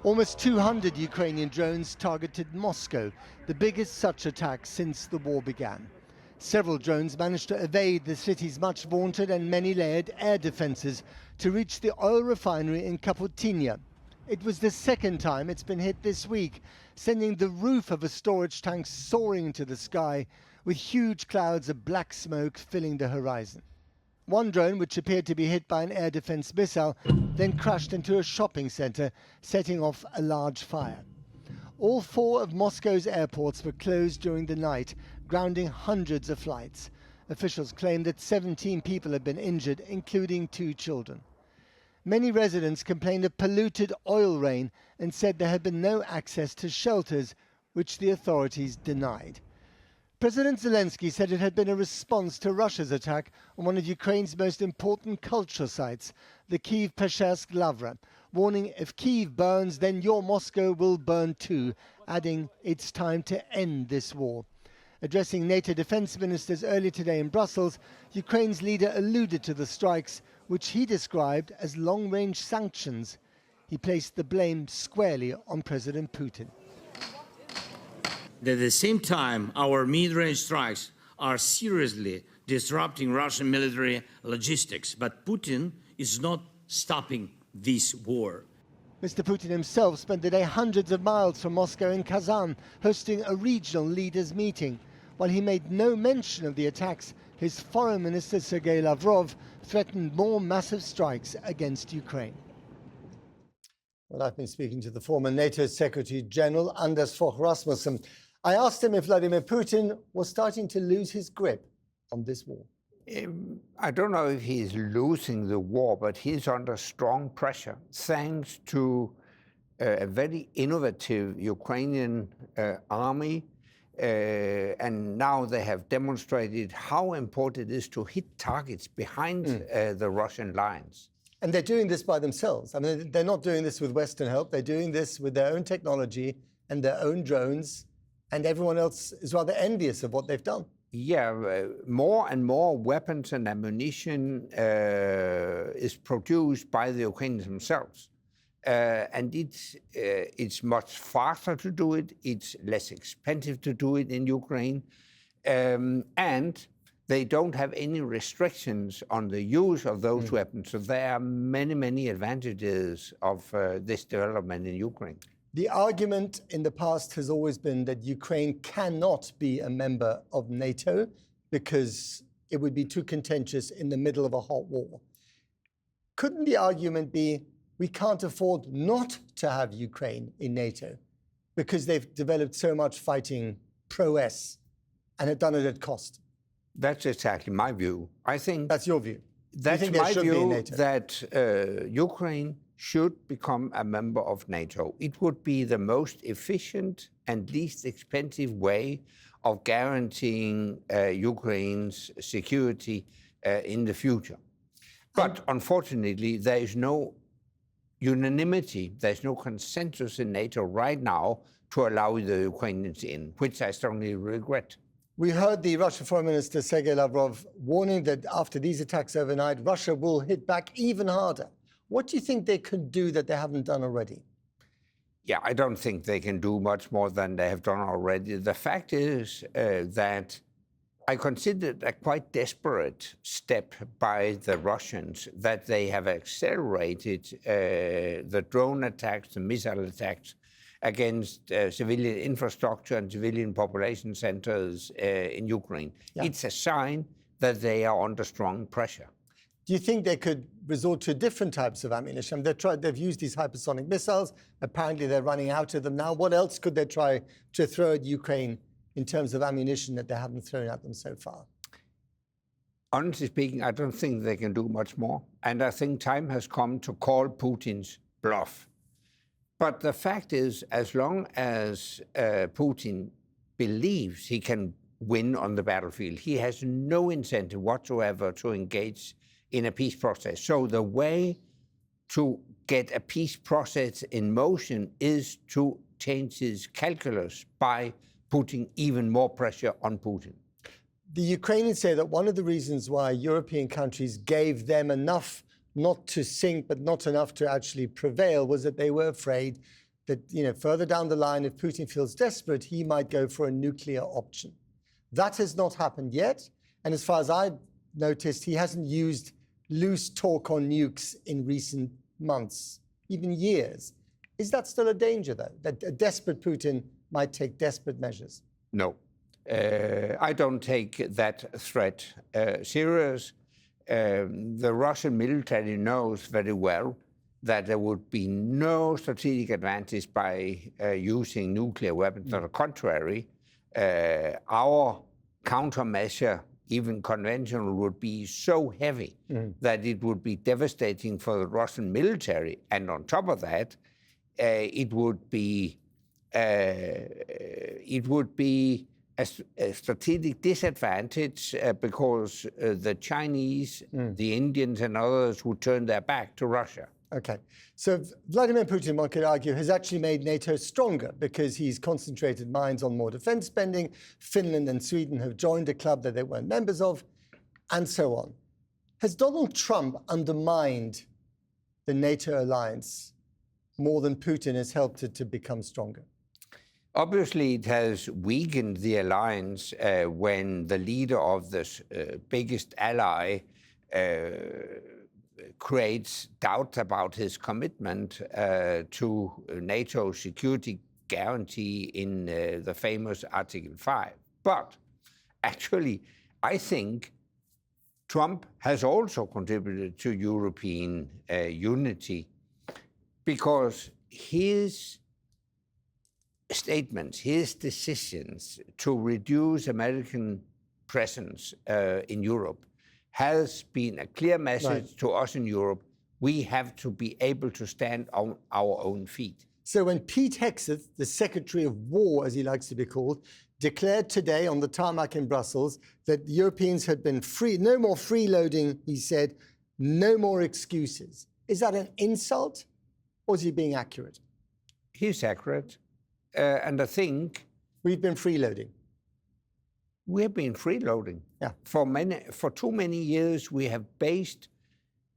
Almost 200 Ukrainian drones targeted Moscow, the biggest such attack since the war began. Several drones managed to evade the city's much vaunted and many-layered air defenses to reach the oil refinery in Kaputinia. It was the second time it's been hit this week, sending the roof of a storage tank soaring into the sky with huge clouds of black smoke filling the horizon. One drone, which appeared to be hit by an air defense missile, then crashed into a shopping center, setting off a large fire. All 4 of Moscow's airports were closed during the night, grounding hundreds of flights. Officials claim that 17 people have been injured, including 2 children. Many residents complained of polluted oil rain and said there had been no access to shelters, which the authorities denied. President Zelensky said it had been a response to Russia's attack on one of Ukraine's most important cultural sites, the Kyiv-Peshchersk Lavra, warning if Kyiv burns, then your Moscow will burn too, adding it's time to end this war. Addressing NATO defense ministers earlier today in Brussels, Ukraine's leader alluded to the strikes, which he described as long-range sanctions. He placed the blame squarely on President Putin. At the same time, our mid-range strikes are seriously disrupting Russian military logistics, but Putin is not stopping this war. Mr. Putin himself spent the day hundreds of miles from Moscow in Kazan, hosting a regional leaders' meeting. While he made no mention of the attacks, his foreign minister Sergei Lavrov threatened more massive strikes against Ukraine. Well, I've been speaking to the former NATO Secretary General Anders Fogh Rasmussen. I asked him if Vladimir Putin was starting to lose his grip on this war. I don't know if he's losing the war, but he's under strong pressure thanks to a very innovative Ukrainian army. And now they have demonstrated how important it is to hit targets behind the Russian lines. And they're doing this by themselves. I mean, they're not doing this with Western help. They're doing this with their own technology and their own drones. And everyone else is rather envious of what they've done. Yeah, more and more weapons and ammunition is produced by the Ukrainians themselves. And it's much faster to do it, it's less expensive to do it in Ukraine, and they don't have any restrictions on the use of those weapons. So there are many, many advantages of this development in Ukraine. The argument in the past has always been that Ukraine cannot be a member of NATO because it would be too contentious in the middle of a hot war. Couldn't the argument be we can't afford not to have Ukraine in NATO because they've developed so much fighting prowess and have done it at cost? That's exactly my view. I think that's your view. That's my view that Ukraine should become a member of NATO. It would be the most efficient and least expensive way of guaranteeing Ukraine's security in the future. But unfortunately, there is no unanimity, there's no consensus in NATO right now to allow the Ukrainians in, which I strongly regret. We heard the Russian Foreign Minister Sergei Lavrov warning that after these attacks overnight, Russia will hit back even harder. What do you think they could do that they haven't done already? Yeah, I don't think they can do much more than they have done already. The fact is that I consider it a quite desperate step by the Russians that they have accelerated the drone attacks, the missile attacks against civilian infrastructure and civilian population centers in Ukraine. Yeah. It's a sign that they are under strong pressure. Do you think they could resort to different types of ammunition? They've used these hypersonic missiles. Apparently, they're running out of them now. What else could they try to throw at Ukraine in terms of ammunition that they haven't thrown at them so far? Honestly speaking, I don't think they can do much more. And I think time has come to call Putin's bluff. But the fact is, as long as Putin believes he can win on the battlefield, he has no incentive whatsoever to engage in a peace process. So the way to get a peace process in motion is to change his calculus by putting even more pressure on Putin. The Ukrainians say that one of the reasons why European countries gave them enough not to sink, but not enough to actually prevail, was that they were afraid that, further down the line, if Putin feels desperate, he might go for a nuclear option. That has not happened yet. And as far as I've noticed, he hasn't used loose talk on nukes in recent months, even years. Is that still a danger, though, that a desperate Putin might take desperate measures? No. I don't take that threat serious. The Russian military knows very well that there would be no strategic advantage by using nuclear weapons. On the contrary, our countermeasure, even conventional, would be so heavy that it would be devastating for the Russian military. And on top of that, it would be a strategic disadvantage because the Chinese, the Indians, and others would turn their back to Russia. Okay. So Vladimir Putin, one could argue, has actually made NATO stronger because he's concentrated minds on more defense spending. Finland and Sweden have joined a club that they weren't members of, and so on. Has Donald Trump undermined the NATO alliance more than Putin has helped it to become stronger? Obviously, it has weakened the alliance when the leader of the biggest ally creates doubt about his commitment to NATO's security guarantee in the famous Article 5. But actually, I think Trump has also contributed to European unity because his statements, his decisions to reduce American presence in Europe has been a clear message to us in Europe. We have to be able to stand on our own feet. So when Pete Hegseth, the Secretary of War, as he likes to be called, declared today on the tarmac in Brussels that the Europeans had been free, no more freeloading, he said, no more excuses. Is that an insult or is he being accurate? He's accurate. And I think we've been freeloading. We've been freeloading. Yeah. For too many years, we have based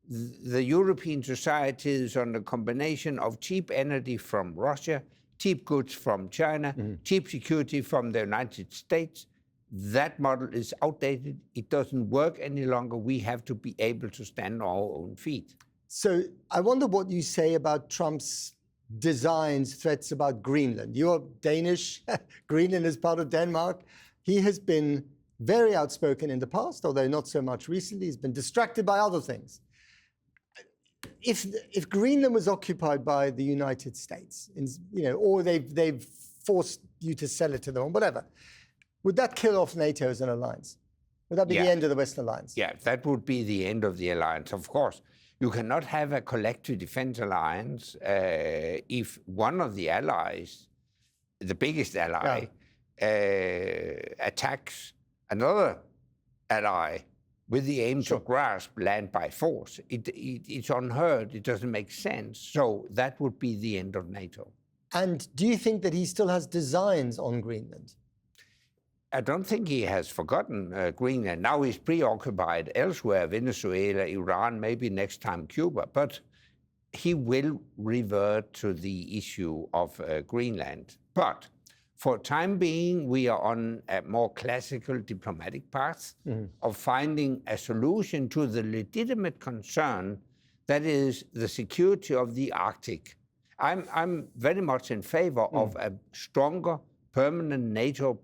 the European societies on a combination of cheap energy from Russia, cheap goods from China, cheap security from the United States. That model is outdated. It doesn't work any longer. We have to be able to stand on our own feet. So I wonder what you say about Trump's designs, threats about Greenland. You're Danish. Greenland is part of Denmark. He has been very outspoken in the past, although not so much recently. He's been distracted by other things. If Greenland was occupied by the United States, or they've forced you to sell it to them or whatever, would that kill off NATO as an alliance? Would that be the end of the Western alliance? Yeah, that would be the end of the alliance, of course. You cannot have a collective defense alliance if one of the allies, the biggest ally, attacks another ally with the aim to grasp land by force. It's unheard. It doesn't make sense. So that would be the end of NATO. And do you think that he still has designs on Greenland? I don't think he has forgotten Greenland. Now he's preoccupied elsewhere, Venezuela, Iran, maybe next time Cuba. But he will revert to the issue of Greenland. But for the time being, we are on a more classical diplomatic path of finding a solution to the legitimate concern that is the security of the Arctic. I'm very much in favor of a stronger permanent NATO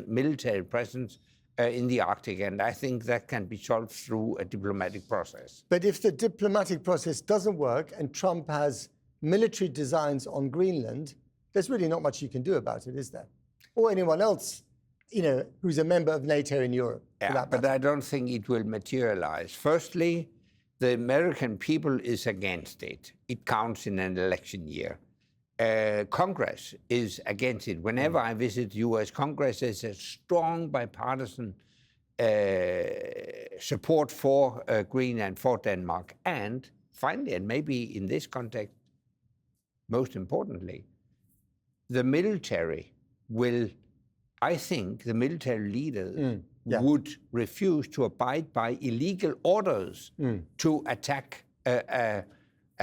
military presence in the Arctic, and I think that can be solved through a diplomatic process. But if the diplomatic process doesn't work and Trump has military designs on Greenland, there's really not much you can do about it, is there? Or anyone else, who's a member of NATO in Europe. Yeah, but I don't think it will materialize. Firstly, the American people is against it. It counts in an election year. Congress is against it. Whenever I visit U.S. Congress, there's a strong bipartisan support for Greenland, for Denmark. And finally, and maybe in this context, most importantly, the military will, I think, the military leaders would refuse to abide by illegal orders to attack a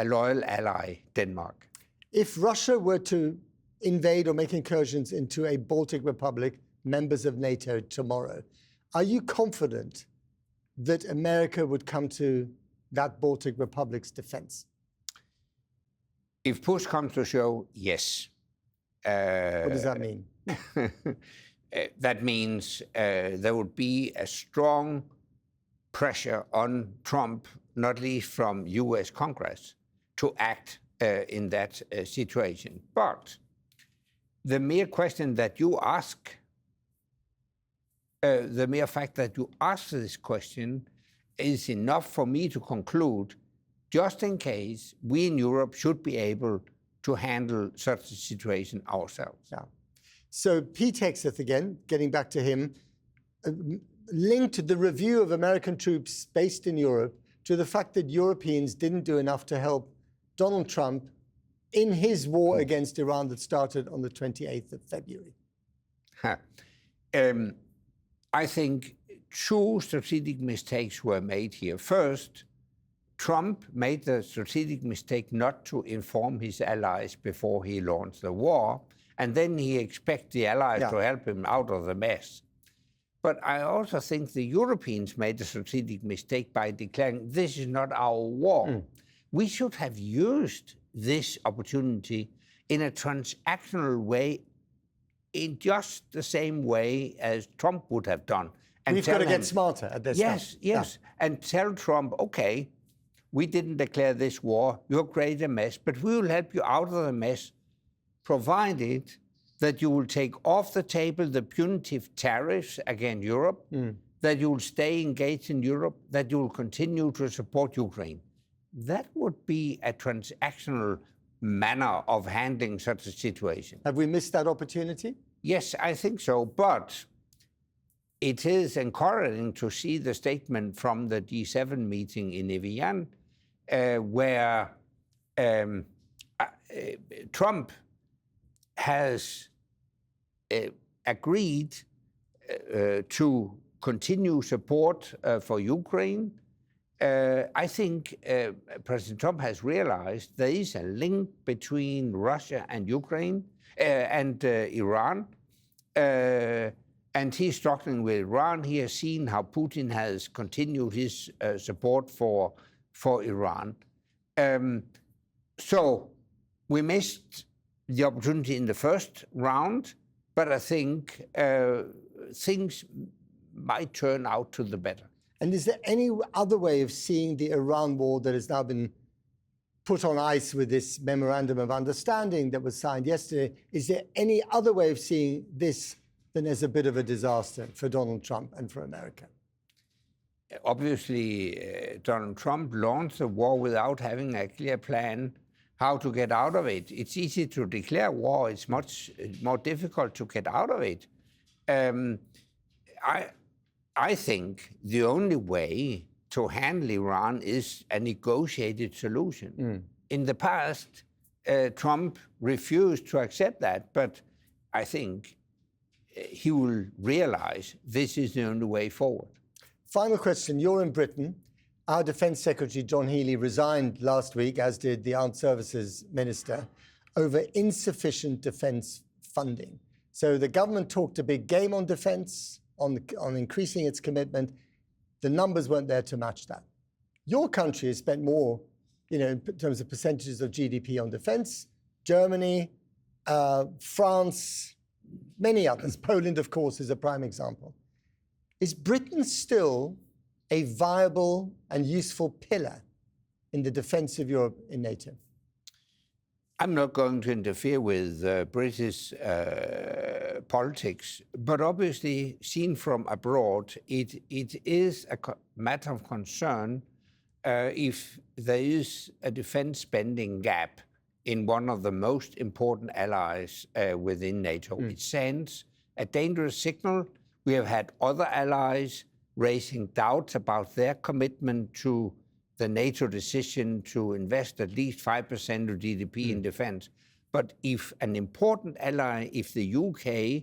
loyal ally, Denmark. If Russia were to invade or make incursions into a Baltic Republic, members of NATO, tomorrow, are you confident that America would come to that Baltic Republic's defense? If push comes to shove, yes. What does that mean? That means there would be a strong pressure on Trump, not least from US Congress, to act in that situation. But the mere question that you ask, the mere fact that you ask this question is enough for me to conclude, just in case we in Europe should be able to handle such a situation ourselves. Yeah. So Pete Hegseth, again, getting back to him, linked the review of American troops based in Europe to the fact that Europeans didn't do enough to help Donald Trump in his war against Iran that started on the 28th of February. I think two strategic mistakes were made here. First, Trump made the strategic mistake not to inform his allies before he launched the war, and then he expects the allies to help him out of the mess. But I also think the Europeans made a strategic mistake by declaring this is not our war. We should have used this opportunity in a transactional way, in just the same way as Trump would have done. And we've got to get smarter at this time. Yes. And tell Trump, okay, we didn't declare this war, you're creating a mess, but we will help you out of the mess, provided that you will take off the table the punitive tariffs against Europe, that you will stay engaged in Europe, that you will continue to support Ukraine. That would be a transactional manner of handling such a situation. Have we missed that opportunity? Yes, I think so, but it is encouraging to see the statement from the G7 meeting in Evian, where Trump has agreed to continue support for Ukraine. I think President Trump has realized there is a link between Russia and Ukraine and Iran. And he's struggling with Iran. He has seen how Putin has continued his support for Iran. So we missed the opportunity in the first round, but I think things might turn out to the better. And is there any other way of seeing the Iran war that has now been put on ice with this memorandum of understanding that was signed yesterday? Is there any other way of seeing this than as a bit of a disaster for Donald Trump and for America? Obviously, Donald Trump launched the war without having a clear plan how to get out of it. It's easy to declare war. It's much more difficult to get out of it. I think the only way to handle Iran is a negotiated solution. In the past, Trump refused to accept that, but I think he will realize this is the only way forward. Final question. You're in Britain. Our Defence Secretary, John Healey, resigned last week, as did the Armed Services Minister, over insufficient defence funding. So the government talked a big game on defence, on increasing its commitment. The numbers weren't there to match that. Your country has spent more, in terms of percentages of GDP on defence. Germany, France, many others. Poland, of course, is a prime example. Is Britain still a viable and useful pillar in the defence of Europe in NATO? I'm not going to interfere with British politics, but obviously, seen from abroad, it is a matter of concern if there is a defense spending gap in one of the most important allies within NATO. It sends a dangerous signal. We have had other allies raising doubts about their commitment to the NATO decision to invest at least 5% of GDP in defense. But if an important ally, if the UK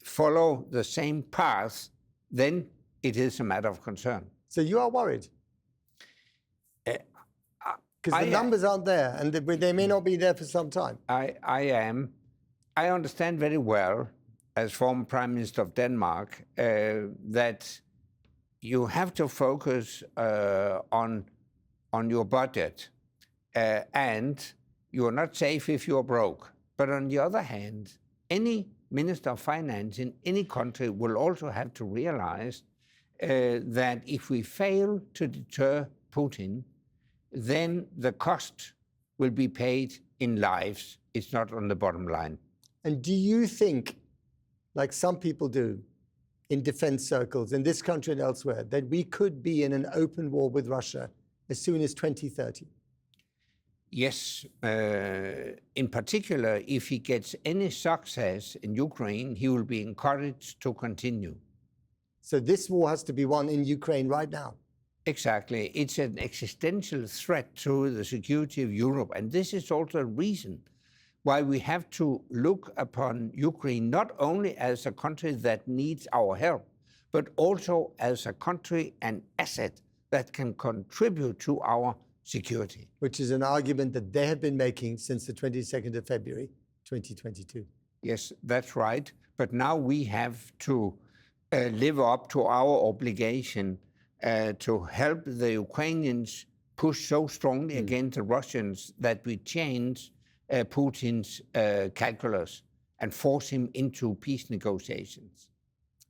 follow the same path, then it is a matter of concern. So you are worried? Because the numbers aren't there, and they may not be there for some time. I understand very well, as former Prime Minister of Denmark, that you have to focus on your budget, and you are not safe if you are broke. But on the other hand, any Minister of Finance in any country will also have to realize that if we fail to deter Putin, then the cost will be paid in lives. It's not on the bottom line. And do you think, like some people do in defense circles in this country and elsewhere, that we could be in an open war with Russia as soon as 2030? Yes. In particular, if he gets any success in Ukraine, he will be encouraged to continue. So this war has to be won in Ukraine right now. Exactly. It's an existential threat to the security of Europe. And this is also a reason why we have to look upon Ukraine not only as a country that needs our help, but also as a country and asset that can contribute to our security. Which is an argument that they have been making since the 22nd of February, 2022. Yes, that's right. But now we have to live up to our obligation to help the Ukrainians push so strongly against the Russians that we change Putin's calculus and force him into peace negotiations.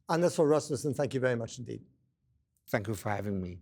Anders Fogh Rasmussen, thank you very much indeed. Thank you for having me.